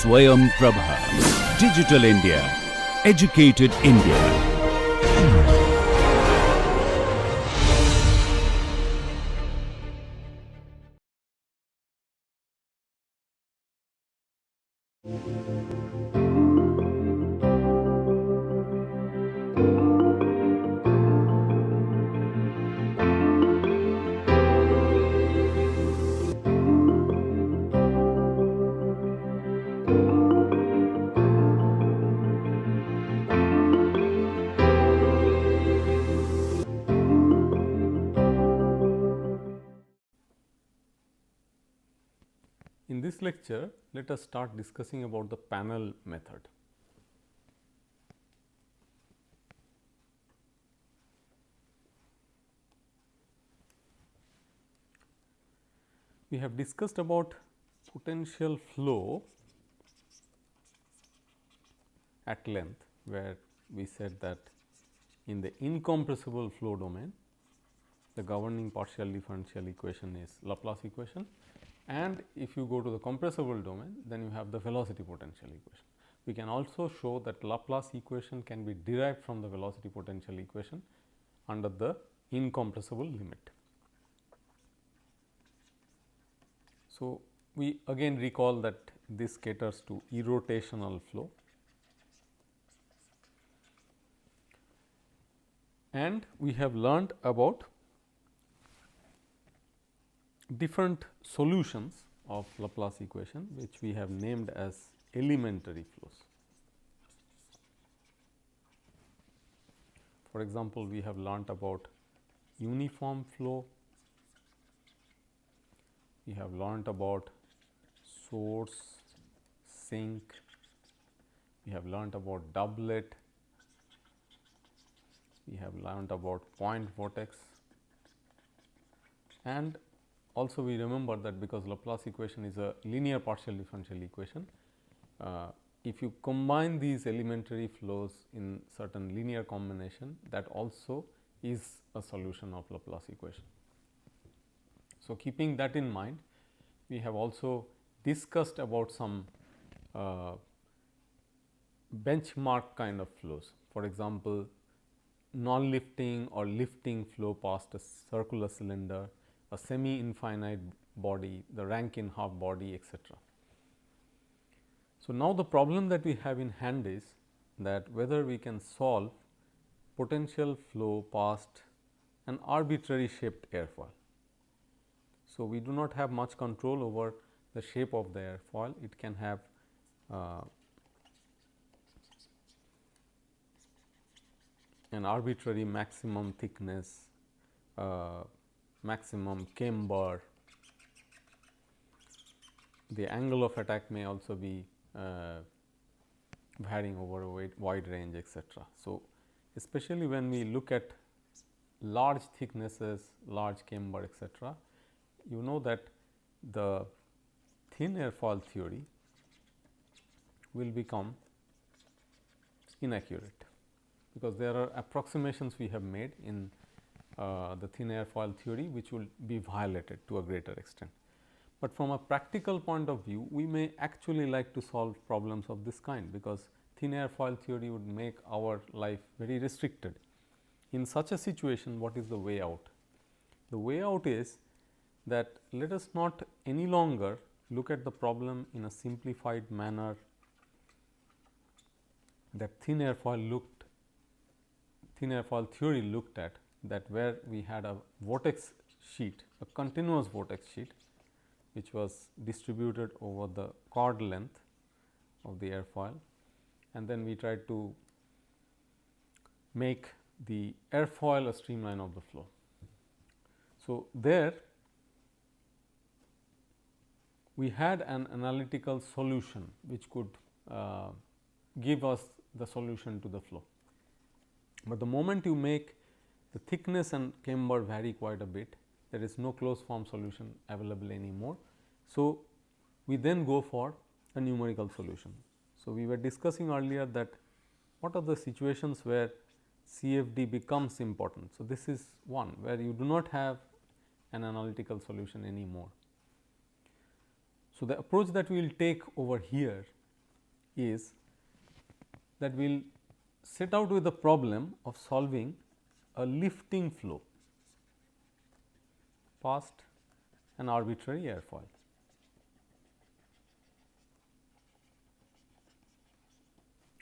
Swayam Prabha. Digital India. Educated India. In this lecture, let us start discussing about the panel method. We have discussed about potential flow at length, where we said that in the incompressible flow domain, the governing partial differential equation is Laplace equation, and if you go to the compressible domain, then you have the velocity potential equation. We can also show that Laplace equation can be derived from the velocity potential equation under the incompressible limit. So, we again recall that this caters to irrotational flow, and we have learned about different solutions of Laplace equation, which we have named as elementary flows. For example, we have learnt about uniform flow, we have learnt about source, sink, we have learnt about doublet, we have learnt about point vortex, and also we remember that because Laplace equation is a linear partial differential equation, if you combine these elementary flows in certain linear combination, that also is a solution of Laplace equation. So, keeping that in mind, we have also discussed about some benchmark kind of flows. For example, non-lifting or lifting flow past a circular cylinder, a semi-infinite body, the Rankine half body, etc. So, now the problem that we have in hand is that whether we can solve potential flow past an arbitrary shaped airfoil. So, we do not have much control over the shape of the airfoil. It can have an arbitrary maximum thickness, maximum camber, the angle of attack may also be varying over a wide range, etc. So, especially when we look at large thicknesses, large camber, etc., you know that the thin airfoil theory will become inaccurate, because there are approximations we have made in the thin airfoil theory, which will be violated to a greater extent. But from a practical point of view, we may actually like to solve problems of this kind, because thin airfoil theory would make our life very restricted. In such a situation, what is the way out? The way out is that let us not any longer look at the problem in a simplified manner that thin airfoil theory looked at, that where we had a vortex sheet, a continuous vortex sheet, which was distributed over the chord length of the airfoil, and then we tried to make the airfoil a streamline of the flow. So, there we had an analytical solution which could give us the solution to the flow. But the moment you make the thickness and camber vary quite a bit, there is no closed form solution available anymore. So, we then go for a numerical solution. So, we were discussing earlier that what are the situations where CFD becomes important. So, this is one where you do not have an analytical solution anymore. So, the approach that we will take over here is that we will set out with the problem of solving a lifting flow past an arbitrary airfoil.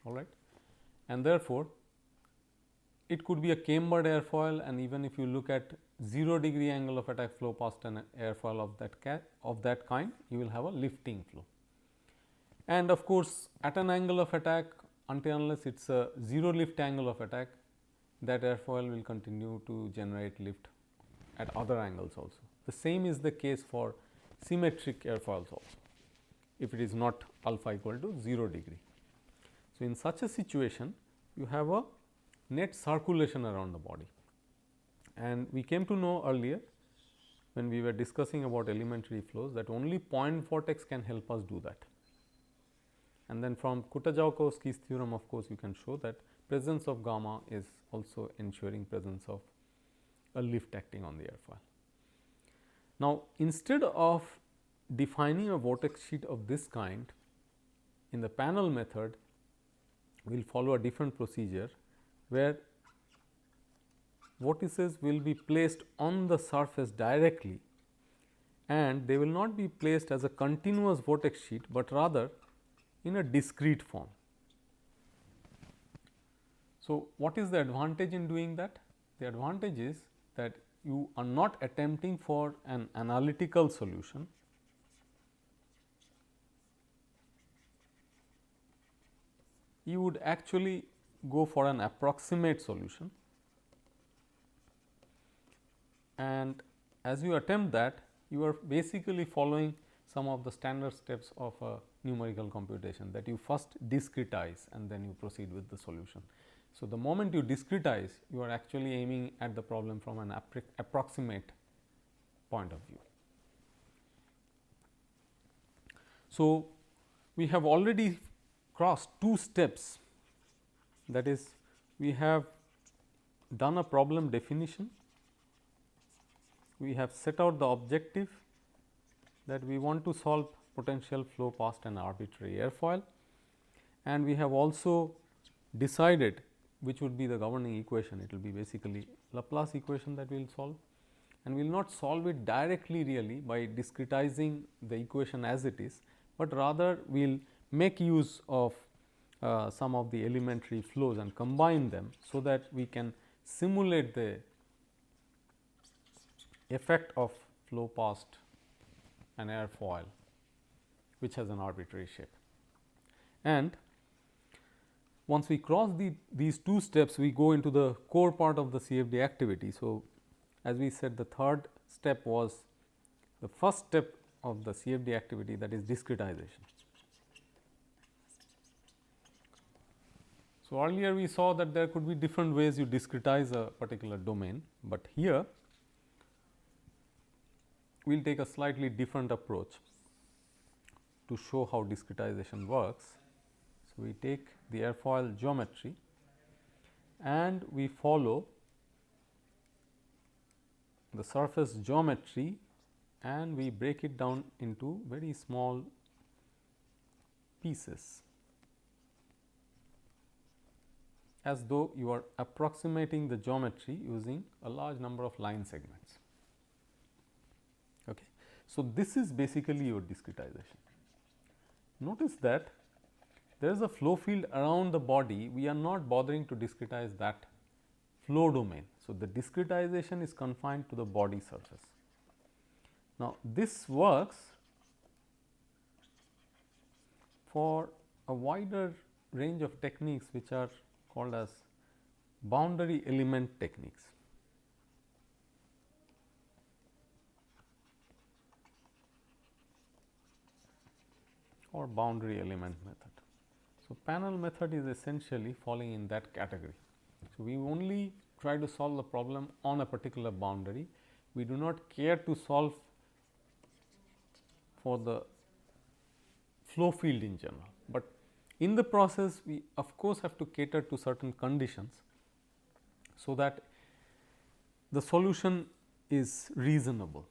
All right. And therefore, it could be a cambered airfoil, and even if you look at 0° angle of attack flow past an airfoil of that kind, you will have a lifting flow. And of course, at an angle of attack, until unless it is a 0 lift angle of attack, that airfoil will continue to generate lift at other angles also. The same is the case for symmetric airfoils also, if it is not alpha equal to 0°. So, in such a situation, you have a net circulation around the body, and we came to know earlier when we were discussing about elementary flows that only point vortex can help us do that. And then from Kutajoukowski's theorem, of course, you can show that presence of gamma is also ensuring presence of a lift acting on the airfoil. Now, instead of defining a vortex sheet of this kind, in the panel method, we will follow a different procedure where vortices will be placed on the surface directly, and they will not be placed as a continuous vortex sheet, but rather in a discrete form. So, what is the advantage in doing that? The advantage is that you are not attempting for an analytical solution, you would actually go for an approximate solution, and as you attempt that, you are basically following some of the standard steps of a numerical computation, that you first discretize and then you proceed with the solution. So, the moment you discretize, you are actually aiming at the problem from an approximate point of view. So, we have already crossed two steps, that is, we have done a problem definition, we have set out the objective that we want to solve potential flow past an arbitrary airfoil, and we have also decided which would be the governing equation. It will be basically Laplace equation that we will solve, and we will not solve it directly really by discretizing the equation as it is, but rather we will make use of some of the elementary flows and combine them, so that we can simulate the effect of flow past an airfoil which has an arbitrary shape. And once we cross these two steps, we go into the core part of the CFD activity. So, as we said, the third step was the first step of the CFD activity, that is discretization. So, earlier we saw that there could be different ways you discretize a particular domain, but here we will take a slightly different approach to show how discretization works. So, we take the airfoil geometry and we follow the surface geometry, and we break it down into very small pieces, as though you are approximating the geometry using a large number of line segments. Okay. So, this is basically your discretization. Notice that there is a flow field around the body, we are not bothering to discretize that flow domain. So, the discretization is confined to the body surface. Now, this works for a wider range of techniques which are called as boundary element techniques. Or boundary element method. So, panel method is essentially falling in that category. So, we only try to solve the problem on a particular boundary. We do not care to solve for the flow field in general, but in the process we of course have to cater to certain conditions, so that the solution is reasonable,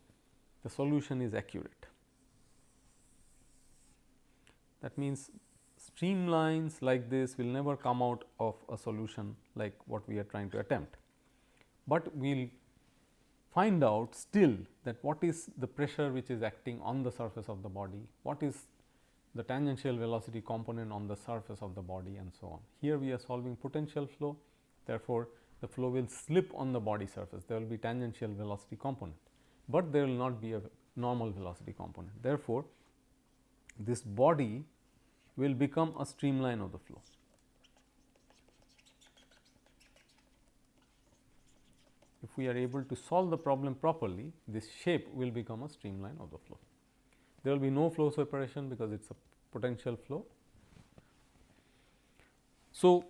the solution is accurate. That means streamlines like this will never come out of a solution like what we are trying to attempt, but we will find out still that what is the pressure which is acting on the surface of the body, what is the tangential velocity component on the surface of the body, and so on. Here we are solving potential flow, therefore, the flow will slip on the body surface, there will be tangential velocity component, but there will not be a normal velocity component. Therefore, this body will become a streamline of the flow. If we are able to solve the problem properly, this shape will become a streamline of the flow. There will be no flow separation because it is a potential flow. So,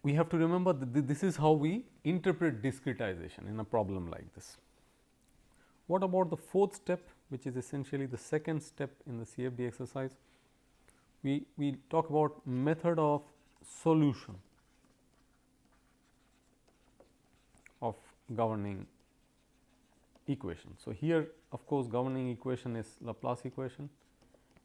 we have to remember that this is how we interpret discretization in a problem like this. What about the fourth step, which is essentially the second step in the CFD exercise? We talk about method of solution of governing equation. So, here of course, governing equation is Laplace equation,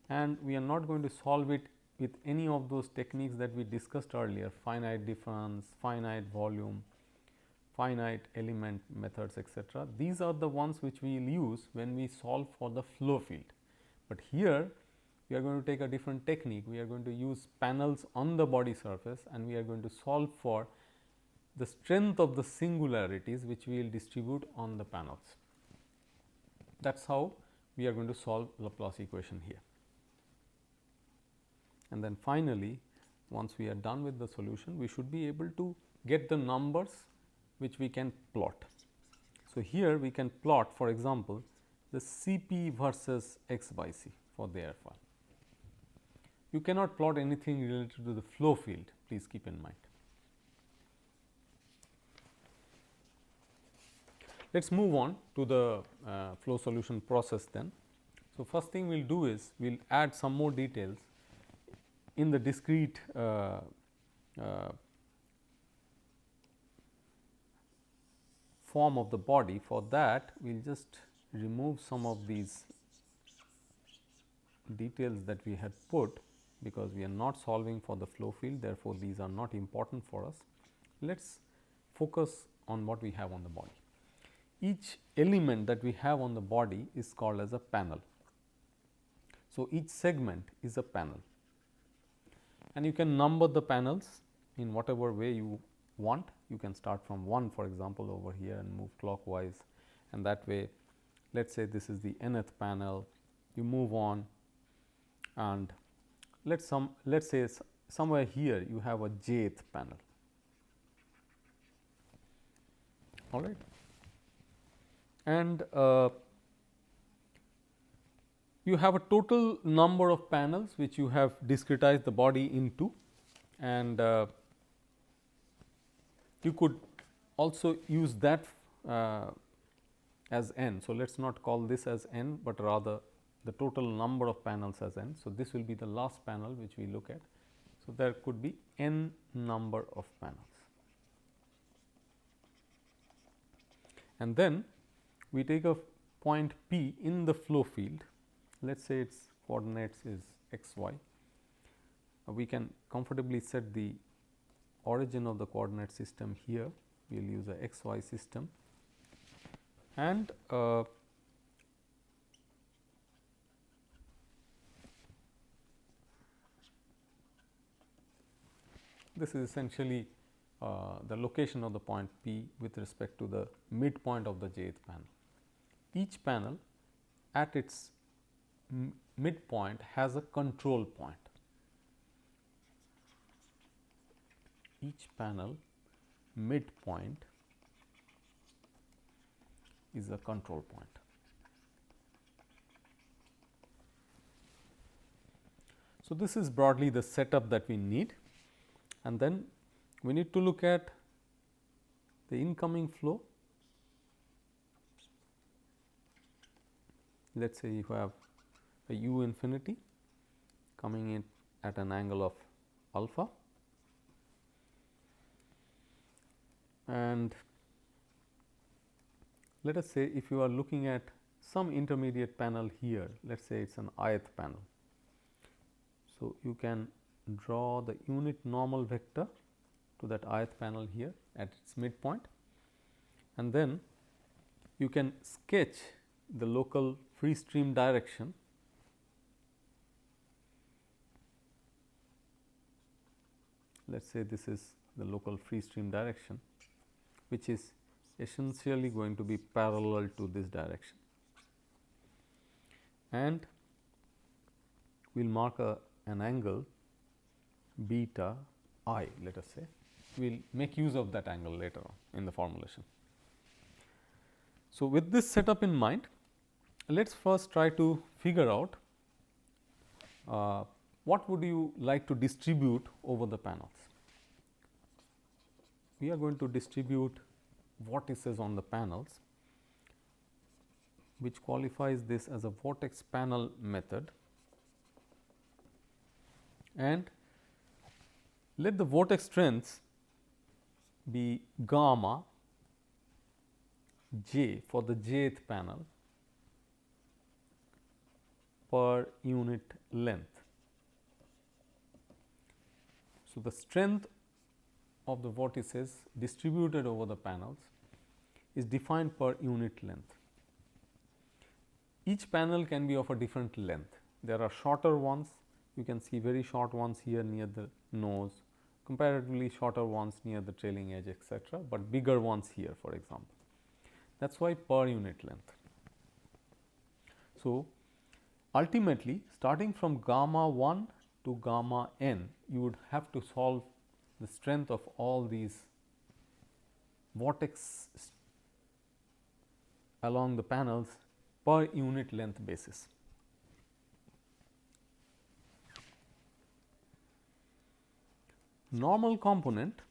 and we are not going to solve it with any of those techniques that we discussed earlier, finite difference, finite volume, finite element methods, etc. These are the ones which we will use when we solve for the flow field, but here we are going to take a different technique. We are going to use panels on the body surface, and we are going to solve for the strength of the singularities which we will distribute on the panels. That is how we are going to solve Laplace equation here. And then finally, once we are done with the solution, we should be able to get the numbers which we can plot. So, here we can plot, for example, the Cp versus x by c for the airfoil. You cannot plot anything related to the flow field, please keep in mind. Let us move on to the flow solution process then. So, first thing we will do is we will add some more details in the discrete form of the body. For that, we will just remove some of these details that we had put, because we are not solving for the flow field, therefore, these are not important for us. Let us focus on what we have on the body. Each element that we have on the body is called as a panel. So, each segment is a panel, and you can number the panels in whatever way you want. You can start from 1, for example, over here and move clockwise, and that way, let us say this is the nth panel, you move on, and let us say somewhere here you have a jth panel, all right. And you have a total number of panels which you have discretized the body into, and you could also use that as n. So, let us not call this as n, but rather the total number of panels as n. So, this will be the last panel which we look at. So, there could be n number of panels, and then we take a point P in the flow field. Let us say its coordinates is x y. We can comfortably set the origin of the coordinate system here. We will use a x y system, and this is essentially the location of the point P with respect to the midpoint of the jth panel. Each panel at its midpoint has a control point. Each panel midpoint is a control point. So, this is broadly the setup that we need, and then we need to look at the incoming flow. Let us say you have a u infinity coming in at an angle of alpha, and let us say if you are looking at some intermediate panel here, let us say it is an ith panel. So, you can draw the unit normal vector to that ith panel here at its midpoint, and then you can sketch the local free stream direction let us say this is the local free stream direction, which is essentially going to be parallel to this direction, and we will mark an angle beta I, let us say. We will make use of that angle later on in the formulation. So, with this setup in mind, let us first try to figure out what would you like to distribute over the panels. We are going to distribute vortices on the panels, which qualifies this as a vortex panel method, and let the vortex strengths be gamma j for the jth panel per unit length. So, the strength of the vortices distributed over the panels is defined per unit length. Each panel can be of a different length. There are shorter ones, you can see very short ones here near the nose, comparatively shorter ones near the trailing edge, etc., but bigger ones here, for example. That is why per unit length. So, ultimately starting from gamma 1 to gamma n, you would have to solve the strength of all these vortex along the panels per unit length basis. Normal component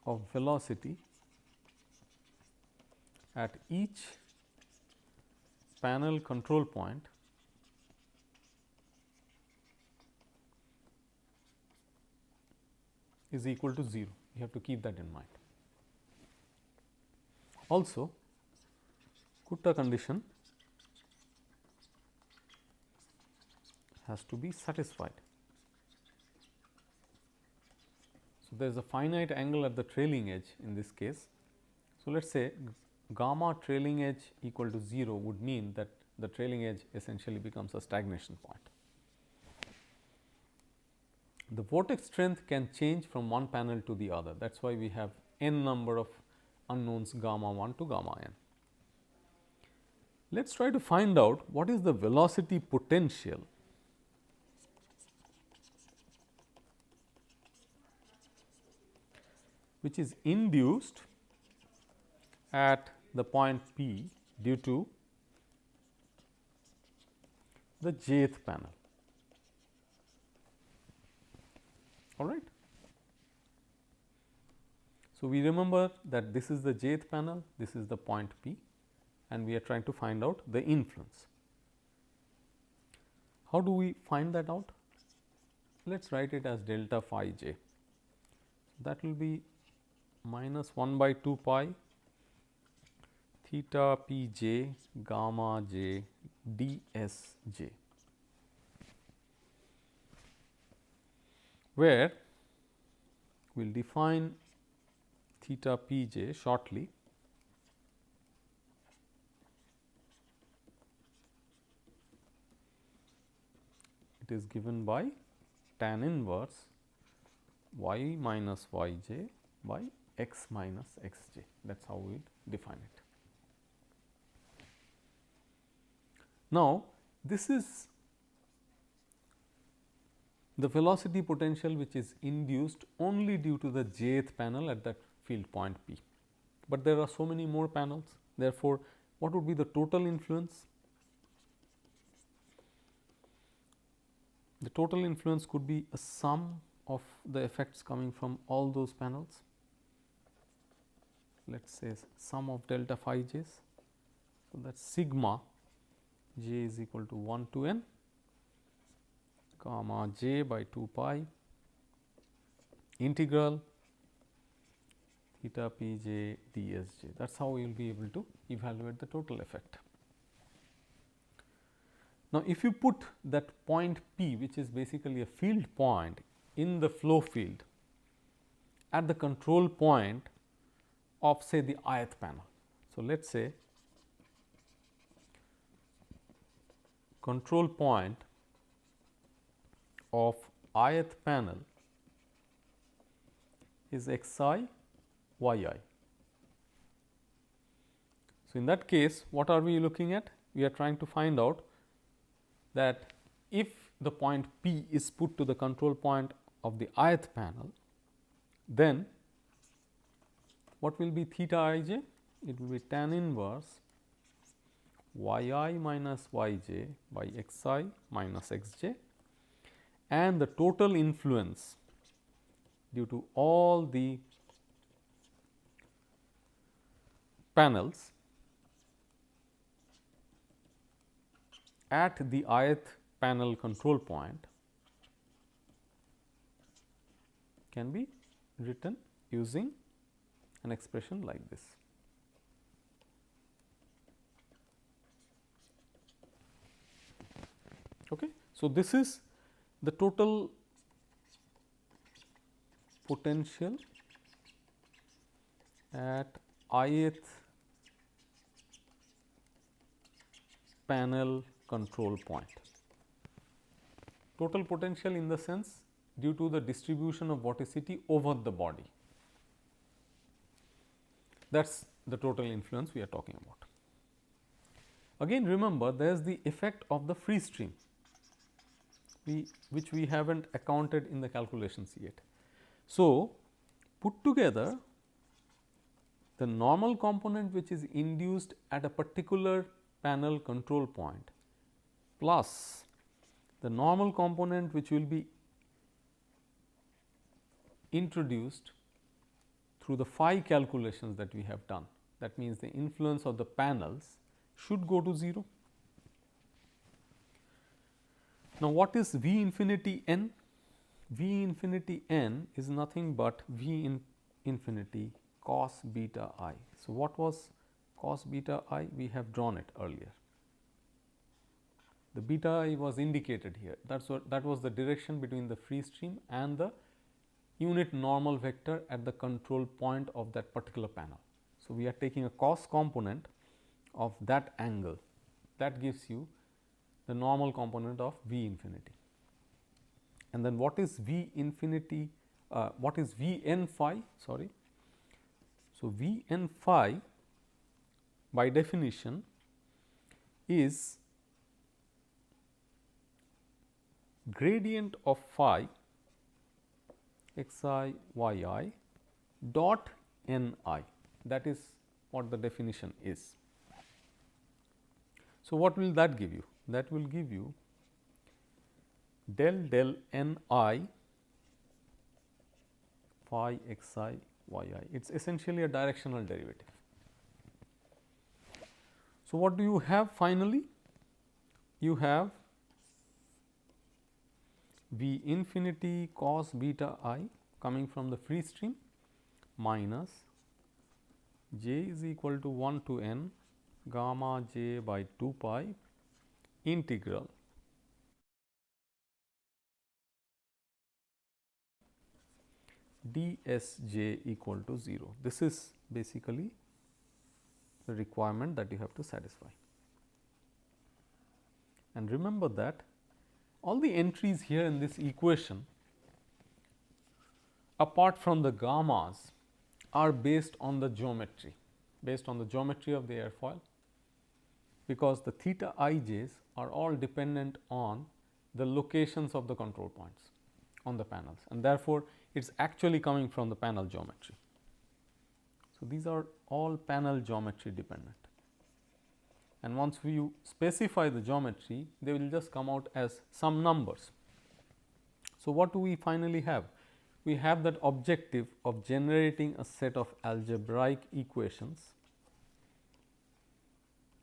of velocity at each panel control point is equal to 0. You have to keep that in mind. Also, Kutta condition has to be satisfied. So, there is a finite angle at the trailing edge in this case. So, let us say gamma trailing edge equal to 0 would mean that the trailing edge essentially becomes a stagnation point. The vortex strength can change from one panel to the other. That is why we have n number of unknowns gamma 1 to gamma n. Let us try to find out what is the velocity potential which is induced at the point P due to the jth panel. All right. So, we remember that this is the jth panel, this is the point P, and we are trying to find out the influence. How do we find that out? Let us write it as delta phi j. That will be minus 1 by 2 pi theta p j gamma j ds j, where we will define theta p j shortly. It is given by tan inverse y minus y j by x minus x j. That is how we define it. Now, this is the velocity potential which is induced only due to the jth panel at that field point P, but there are so many more panels. Therefore, what would be the total influence? The total influence could be a sum of the effects coming from all those panels. Let us say sum of delta phi j's. So, that is sigma j is equal to 1 to n gamma j by 2 pi integral theta p j ds j. That is how we will be able to evaluate the total effect. Now, if you put that point P, which is basically a field point in the flow field at the control point of say the ith panel. So, let us say control point of ith panel is xi yi. So, in that case what are we looking at? We are trying to find out that if the point P is put to the control point of the ith panel, then what will be theta I j? It will be tan inverse y I minus y j by x I minus x j, and the total influence due to all the panels at the ith panel control point can be written using an expression like this. Okay. So, this is the total potential at ith panel control point. Total potential in the sense due to the distribution of vorticity over the body. That is the total influence we are talking about. Again, remember there is the effect of the free stream, which we have not accounted in the calculations yet. So, put together the normal component which is induced at a particular panel control point plus the normal component which will be introduced through the phi calculations that we have done. That means, the influence of the panels should go to 0. Now, what is V infinity n? V infinity n is nothing but V infinity cos beta I. So, what was cos beta I? We have drawn it earlier. The beta I was indicated here. That was the direction between the free stream and the unit normal vector at the control point of that particular panel. So, we are taking a cos component of that angle, that gives you the normal component of V infinity. And then what is V infinity, what is V n phi, sorry. So, V n phi by definition is gradient of phi x I y I dot n I, that is what the definition is. So, what will that give you? That will give you del n I phi x I y I. It is essentially a directional derivative. So, what do you have finally? You have V infinity cos beta I coming from the free stream minus j is equal to 1 to n gamma j by 2 pi integral dsj equal to 0. This is basically the requirement that you have to satisfy. And remember that all the entries here in this equation apart from the gammas are based on the geometry, of the airfoil, because the theta ij's are all dependent on the locations of the control points on the panels, and therefore, it is actually coming from the panel geometry. So, these are all panel geometry dependent, and once you specify the geometry, they will just come out as some numbers. So, what do we finally have? We have that objective of generating a set of algebraic equations.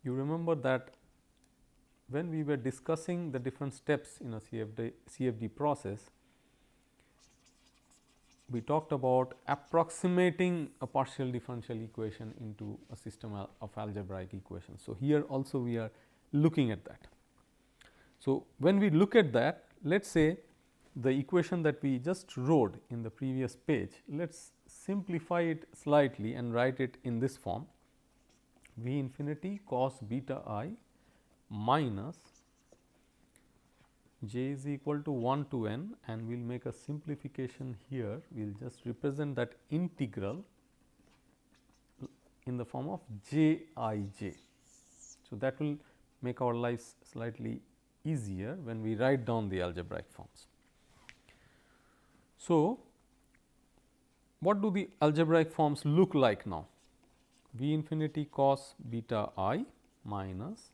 You remember that when we were discussing the different steps in a CFD process, we talked about approximating a partial differential equation into a system of algebraic equations. So, here also we are looking at that. So, when we look at that, let us say the equation that we just wrote in the previous page, let us simplify it slightly and write it in this form: V infinity cos beta I minus j is equal to 1 to n, and we will make a simplification here. We will just represent that integral in the form of j I j. So, that will make our lives slightly easier when we write down the algebraic forms. So, what do the algebraic forms look like now? V infinity cos beta I minus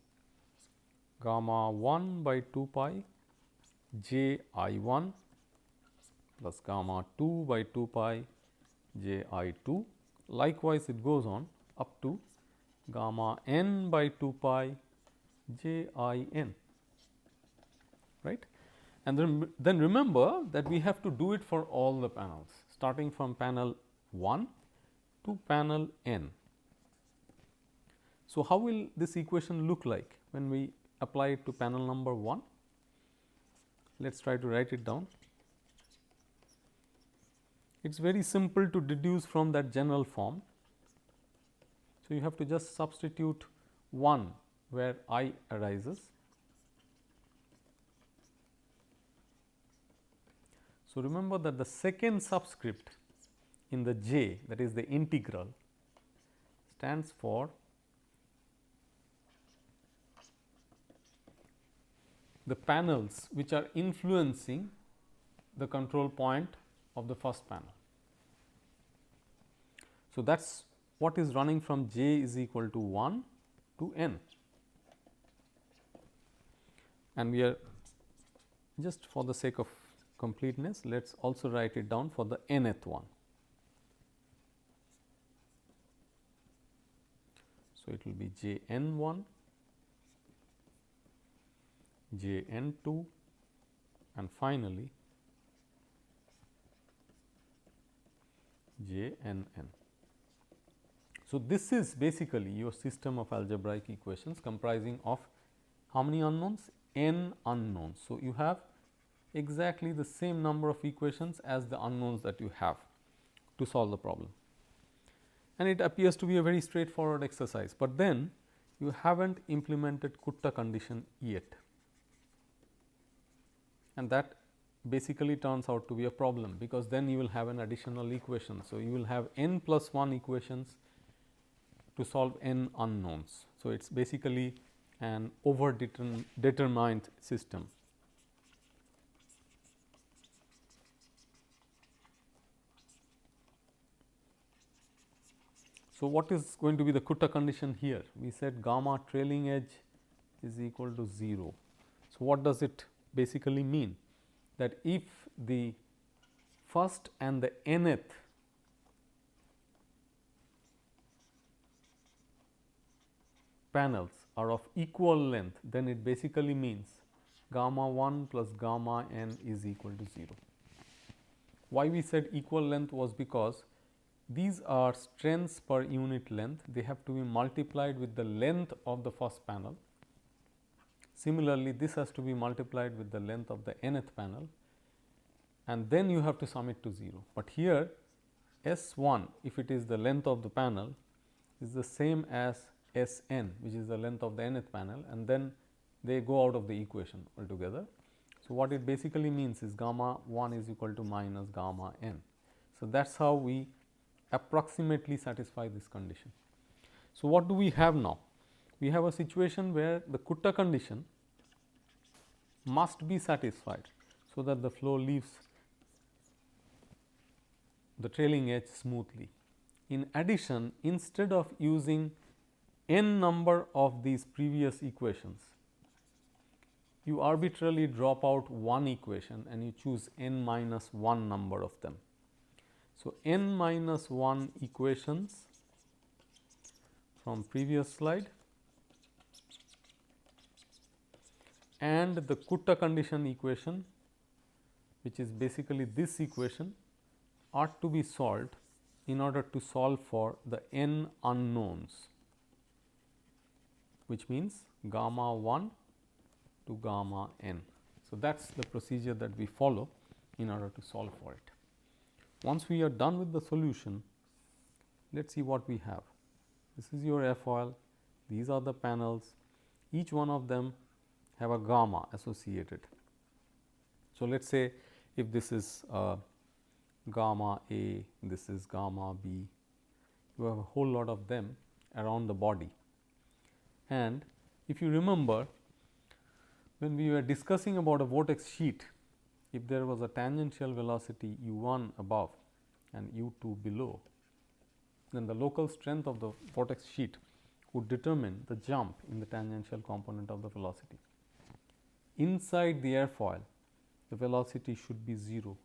gamma 1 by 2 pi j I 1 plus gamma 2 by 2 pi j I 2. Likewise, it goes on up to gamma n by 2 pi j I n, right. And then remember that we have to do it for all the panels, starting from panel 1 to panel n. So, how will this equation look like when we apply it to panel number 1? Let us try to write it down. It is very simple to deduce from that general form. So, you have to just substitute 1 where I arises. So, remember that the second subscript in the j, that is the integral, stands for the panels which are influencing the control point of the first panel. So, that is what is running from j is equal to 1 to n, and we are just for the sake of completeness, let us also write it down for the nth one. So, it will be j n 1, j n 2, and finally j n n. So, this is basically your system of algebraic equations comprising of how many unknowns? N unknowns. So, you have exactly the same number of equations as the unknowns that you have to solve the problem, and it appears to be a very straightforward exercise, but then you have not implemented Kutta condition yet, and that basically turns out to be a problem, because then you will have an additional equation. So, you will have n plus 1 equations to solve n unknowns. So, it is basically an over determined system. So, what is going to be the Kutta condition here? We said gamma trailing edge is equal to 0. So, what does it basically mean? That if the first and the nth panels are of equal length, then it basically means gamma 1 plus gamma n is equal to 0. Why we said equal length was because these are strengths per unit length, they have to be multiplied with the length of the first panel. Similarly, this has to be multiplied with the length of the nth panel, and then you have to sum it to 0. But here S1, if it is the length of the panel, is the same as Sn, which is the length of the nth panel, and then they go out of the equation altogether. So, what it basically means is gamma 1 is equal to minus gamma n. So, that is how we approximately satisfy this condition. So, what do we have now? We have a situation where the Kutta condition must be satisfied, so that the flow leaves the trailing edge smoothly. In addition, instead of using n number of these previous equations, you arbitrarily drop out one equation and you choose n minus 1 number of them. So, n minus 1 equations from previous slide and the Kutta condition equation, which is basically this equation, ought to be solved in order to solve for the n unknowns, which means gamma 1 to gamma n. So, that is the procedure that we follow in order to solve for it. Once we are done with the solution, let us see what we have. This is your airfoil, these are the panels, each one of them have a gamma associated. So, let us say if this is gamma A, this is gamma B, you have a whole lot of them around the body. And if you remember, when we were discussing about a vortex sheet, if there was a tangential velocity u1 above and u2 below, then the local strength of the vortex sheet would determine the jump in the tangential component of the velocity. Inside the airfoil, the velocity should be 0.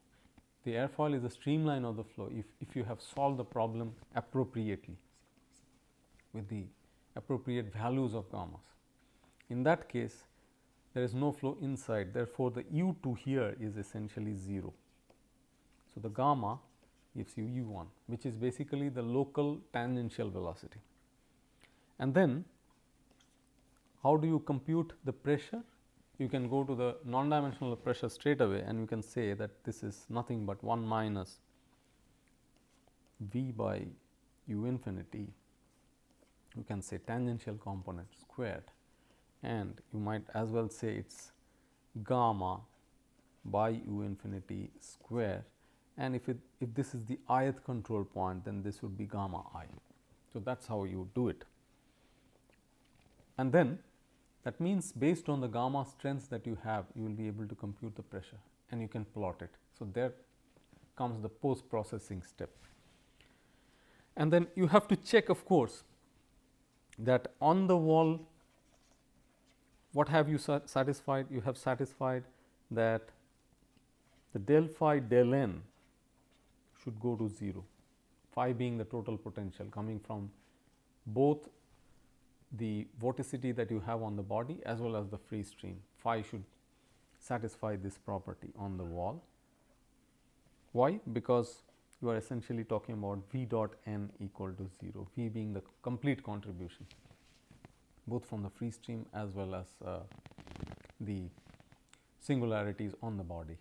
The airfoil is a streamline of the flow if you have solved the problem appropriately with the appropriate values of gammas. In that case, there is no flow inside, therefore, the u2 here is essentially 0. So, the gamma gives you u1, which is basically the local tangential velocity. And then how do you compute the pressure? You can go to the non-dimensional pressure straight away and you can say that this is nothing but 1 minus V by u infinity, you can say tangential component squared, and you might as well say it is gamma by u infinity square, and if this is the ith control point, then this would be gamma I. So, that is how you do it. And then that means based on the gamma strengths that you have, you will be able to compute the pressure and you can plot it. So, there comes the post processing step. And then you have to check, of course, that on the wall what have you satisfied? You have satisfied that the del phi del n should go to 0, phi being the total potential coming from both the vorticity that you have on the body as well as the free stream. Phi should satisfy this property on the wall. Why? Because you are essentially talking about V dot n equal to 0, V being the complete contribution both from the free stream as well as the singularities on the body.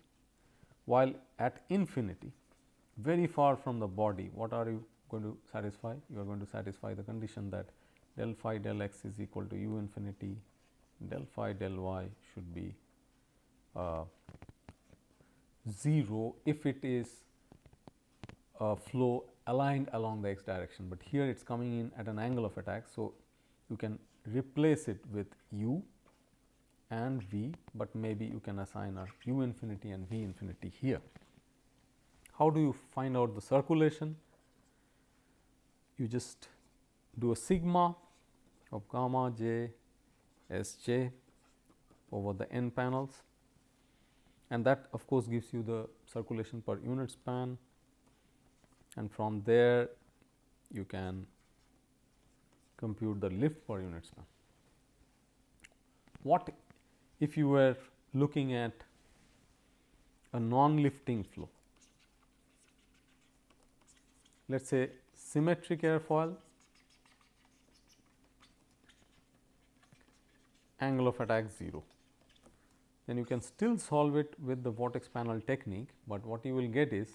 While at infinity, very far from the body, what are you going to satisfy? You are going to satisfy the condition that del phi del x is equal to u infinity, del phi del y should be 0 if it is a flow aligned along the x direction, but here it is coming in at an angle of attack. So, you can replace it with u and v, but maybe you can assign a u infinity and v infinity here. How do you find out the circulation? You just do a sigma of gamma j S j over the n panels, and that of course gives you the circulation per unit span, and from there you can compute the lift per unit span. What if you were looking at a non-lifting flow? Let us say symmetric airfoil, angle of attack 0. Then you can still solve it with the vortex panel technique, but what you will get is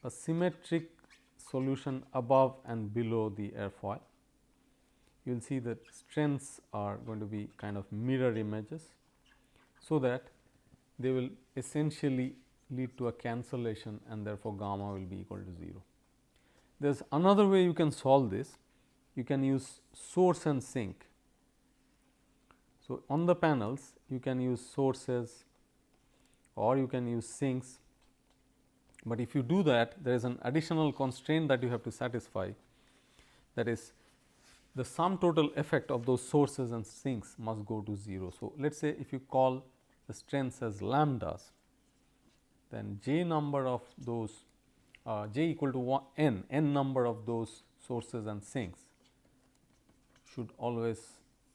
a symmetric solution above and below the airfoil. You will see that strengths are going to be kind of mirror images, so that they will essentially lead to a cancellation and therefore, gamma will be equal to 0. There is another way you can solve this. You can use source and sink. So, on the panels you can use sources or you can use sinks, but if you do that, there is an additional constraint that you have to satisfy, that is the sum total effect of those sources and sinks must go to 0. So, let us say if you call the strengths as lambdas, then j number of those j equal to 1 n number of those sources and sinks should always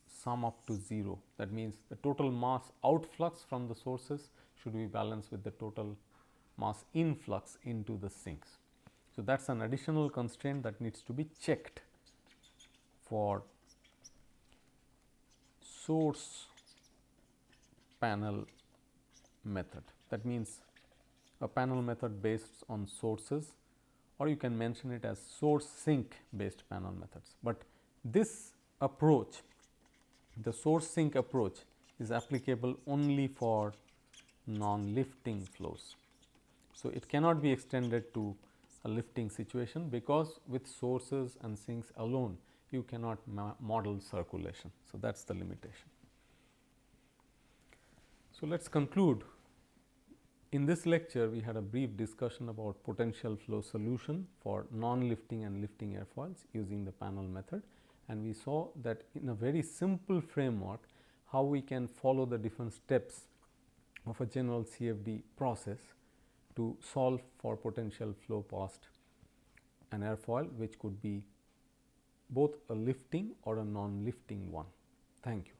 sum up to 0. That means, the total mass outflux from the sources should be balanced with the total mass influx into the sinks. So, that is an additional constraint that needs to be checked for source panel method. That means, a panel method based on sources, or you can mention it as source sink based panel methods. But this approach, the source sink approach, is applicable only for non-lifting flows. So, it cannot be extended to a lifting situation, because with sources and sinks alone you cannot model circulation. So, that is the limitation. So, let us conclude. In this lecture, we had a brief discussion about potential flow solution for non-lifting and lifting airfoils using the panel method, and we saw that in a very simple framework how we can follow the different steps of a general CFD process to solve for potential flow past an airfoil, which could be both a lifting or a non-lifting one. Thank you.